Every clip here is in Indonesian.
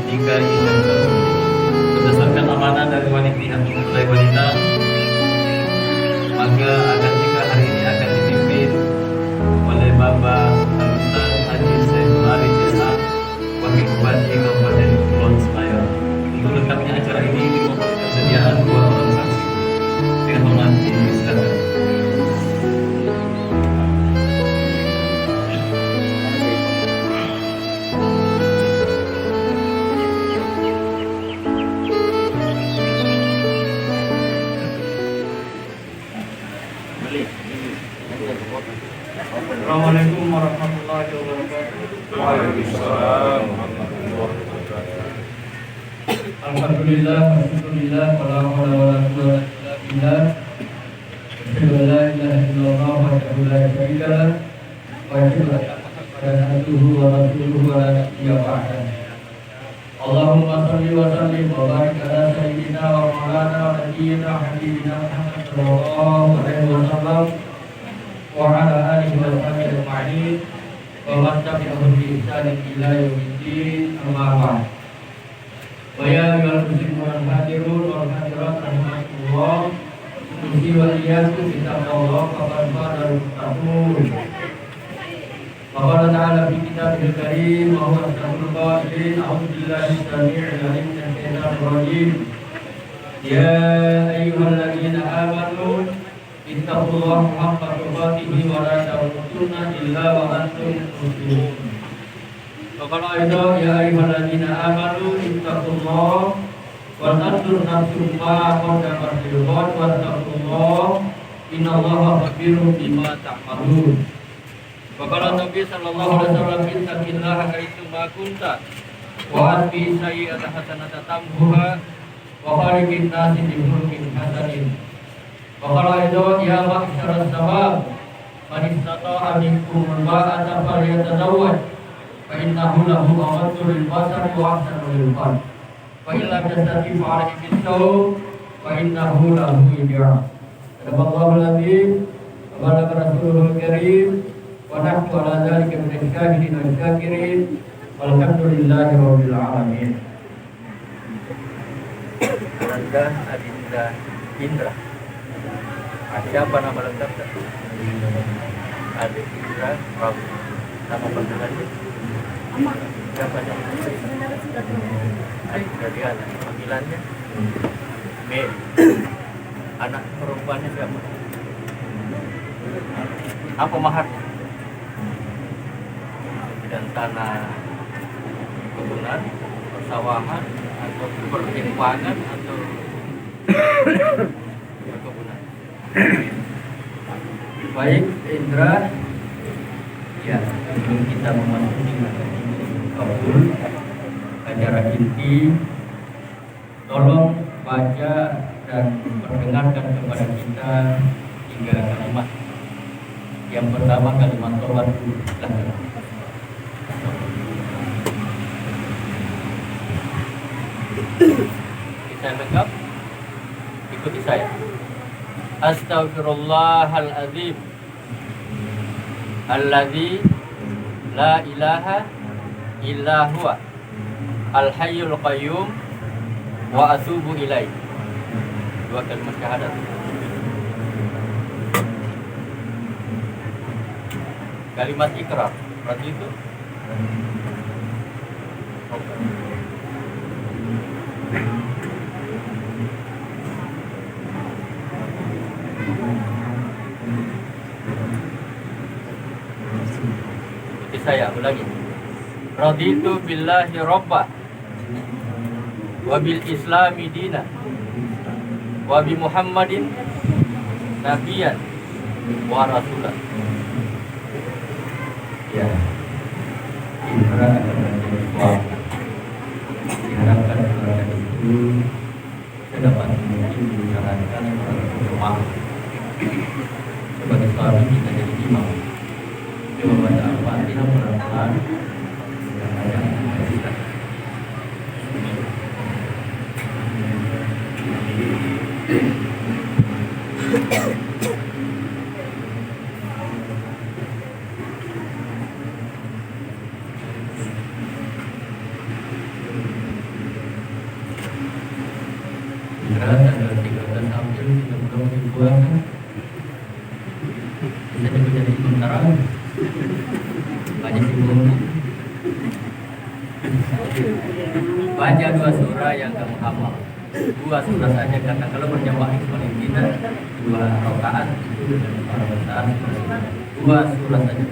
jika ia mendahului. Berdasarkan amanah dari panitia mempelai wanita, maka akan jika hari ini akan dipimpin oleh Bapak Ustaz Haji Saiful Arif SA, Wakil Bupati Kabupaten Kepulauan Selayar. Untuk lengkapnya acara ini dimohon kesediaan 2 orang saksi. Dengan hormat disilakan. Assalamualaikum warahmatullahi wabarakatuh. Waalaikumsalam warahmatullahi wabarakatuh. Alhamdulillah, alhamdulillah, wala haula wala quwwata illa billah. Asyhadu an la ilaha illallah wahdahu la syarika lah wa asyhadu anna Muhammadan abduhu wa rasuluhu wa la nabiyya ba'dahu. Allahumma shalli wa sallim wa barik ala sayyidina wa maulana wa nabiyyina habibina Muhammad sallallahu alaihi wasallam wa ala alihi wa sahbihi ajma'in wa man tabi'ahum bi ihsan ila yaumiddin, amma ba'd. Wa ya ayyuhal muslimun wal hadirun wal hadirat rahimakumullah, usi wa iyyakum bittaqwallah faqad faza al-muttaqun. Wa qala ta'ala fi kitabihil karim wa huwa asdaqul qa'ilin, a'udzu billahi samii'il 'aliim minasy syaithaanir rajiim. Ya ayyuhalladzina amanu ittaqullaha haqqa tuqatih wa la tamutunna illa wa antum muslimun. Wa qala aidan ya ayyuhalladzina amanu ittaqullaha wa tanzur nafsum ma qaddamat lighad wattaqullaha innallaha khabirun bima ta'malun. Wa qala Nabi sallallahu alaihi wasallam ittaqillaha haitsu ma kunta wa atbi sayyi'ata hasanata tamhuha wa khaliqin nasi bi khuluqin hasanin. Wa qala aidan ya ma'syaras sabab man istata'a minkum al-ba'ata falyatazawwaj fa innahu lahu aghaddu lil basari wa ahsanu lil qalb wa illa tastati fa alayhi bis-sawm fa innahu lahu wijaa. Sadaqallahul azim wa balaga rasulul karim wa nahnu ala dzalika min asyahidin wa syakirin walhamdulillahi rabbil alamin. Anda Adinda Indra. Siapa nama lengkapnya? Adi Indra Prabu. Nama panggilannya? Siapa namanya? Adriana. Panggilannya? Mei. Anak perempuannya siapa? Apa maharnya? Dan tanah kebunan, persawahan, atau pertimbangan, atau perkebunan. Baik, Indra. Ya, sebelum kita memasuki kabul acara inti, tolong baca dan perdengarkan kepada kita 3 kalimat. Yang pertama kalimat taubat dulu. Kita lengkap, ikuti saya. Astaghfirullahaladzim alladzi la ilaha illa huwa al-hayyul qayyum wa atubu ilaih. 2 kalimat syahadat. Kalimat ikrar, berarti itu saya ulangi. Raditu billahi robba wa bil islami dina wa bi muhammadin nabiyan wa rasulan. Ya, Indra akan menjadi suami. Diharapkan keluarga itu sedapat mungkin menjalankan sholat berjamaah. Sebagai suami kita jadi imam. Coba baca Al-Fatihah pelan-pelan dan ada kita. bisa juga jadi sementara banyak ilmu. Baca 2 surah yang kamu hafal, 2 surah saja, karena kalau berjamaah itu paling tidak 2 rakaat itu para besar 2 surah saja.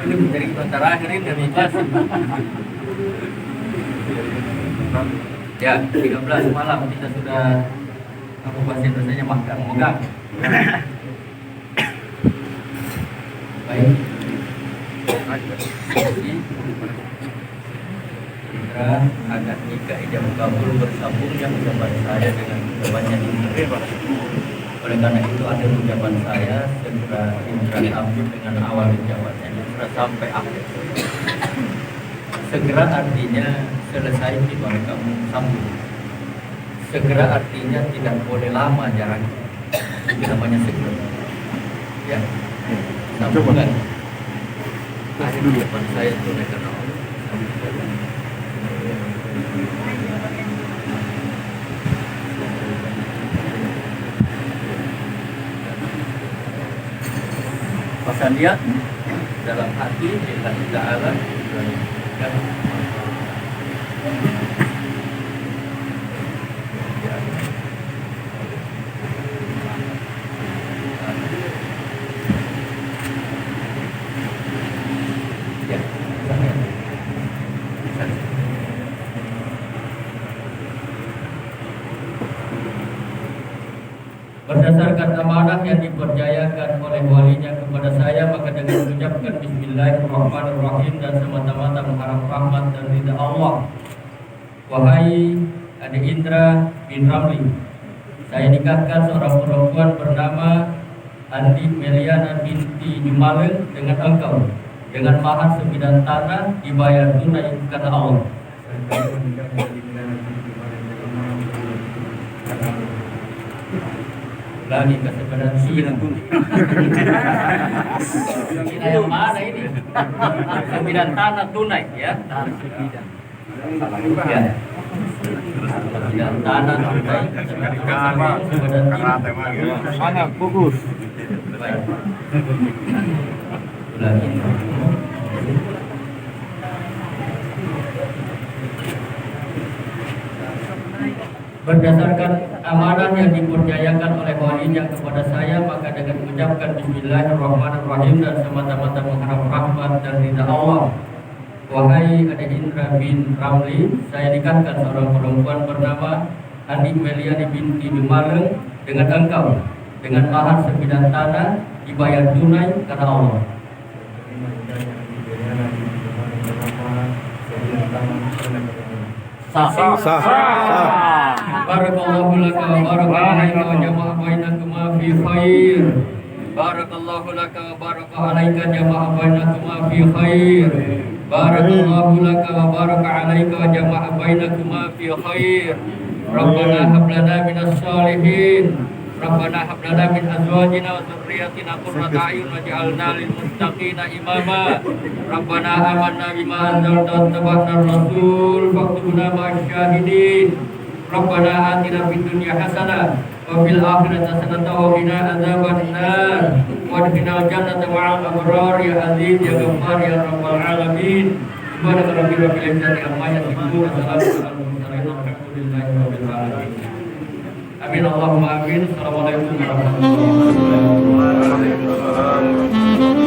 Ini menjadi terakhir ini dari kelas. Ya, 13 malam kita sudah aku bahasa Indonesianya makan moga. Baik. Indra agar nikah ijab kabul bersambungnya ucapan saya dengan ucapannya Indra. Oleh karena itu ada ucapan saya segera Indra sambung dengan awal ucapannya Indra sampai akhir. Segera artinya selesai di baru kamu sambung. Segera artinya tidak boleh lama jaraknya. Itu namanya segera. Ya, sambungan. Akhir ucapan saya itu karena Allah. Pasal dia dalam hati lillahi ta'ala dan berdasarkan amanah yang dipercayakan oleh walinya kepada saya, maka dengan mengucapkan Bismillahirrahmanirrahim dan semata-mata mengharap rahmat dan ridha Allah. Wahai adik Indra bin Ramli, saya nikahkan seorang perempuan bernama Andi Meliana binti Jumaleng dengan engkau, dengan mahar sebidang tanah dibayar tunai karena Allah. Lagi ke sebidang tunai. Kita yang mana ini? Sebidang tanah tunai, ya. Ya. Sebidang tanah tunai. Mana fokus? Baik. Lagi. Berdasarkan amanah yang dipercayakan oleh walinya kepada saya, maka dengan mengucapkan Bismillahirrahmanirrahim dan semata-mata mengharap rahmat dan ridha Allah. Wahai adik Indra bin Ramli, saya nikahkan seorang perempuan bernama Andi Meliana binti Jumaleng dengan engkau, dengan mahar sebidang tanah dibayar tunai karena Allah. Barakallahu laka wa baraka alaika wa jama'a bainakuma fi khair. Barakallahu laka wa baraka alaika jama'a bainakuma fi khair. Barakallahu laka wa baraka alaika wa jama'a bainakuma fi khair. Rabbana hab lana minas shalihin. Rabbana hab lana min azwajina wa dzurriyyatina qurrata a'yun waj'alna lil muttaqina imama. Rabbana amanna bima anzalta wattaba'na ar-rasul faktubna ma'asy syahidin. Rabbana atina fid dunya hasanah wa fil akhirati hasanah wa qina adzabannar wadkhilna jannata ma'al abrar ya aziz ya ghaffar ya rabbal alamin. Subhana rabbika rabbil izzati amma yasifun wa salamun alal mursalin walhamdulillahi rabbil alamin. Amin Allahumma amin. Assalamualaikum warahmatullahi wabarakatuh.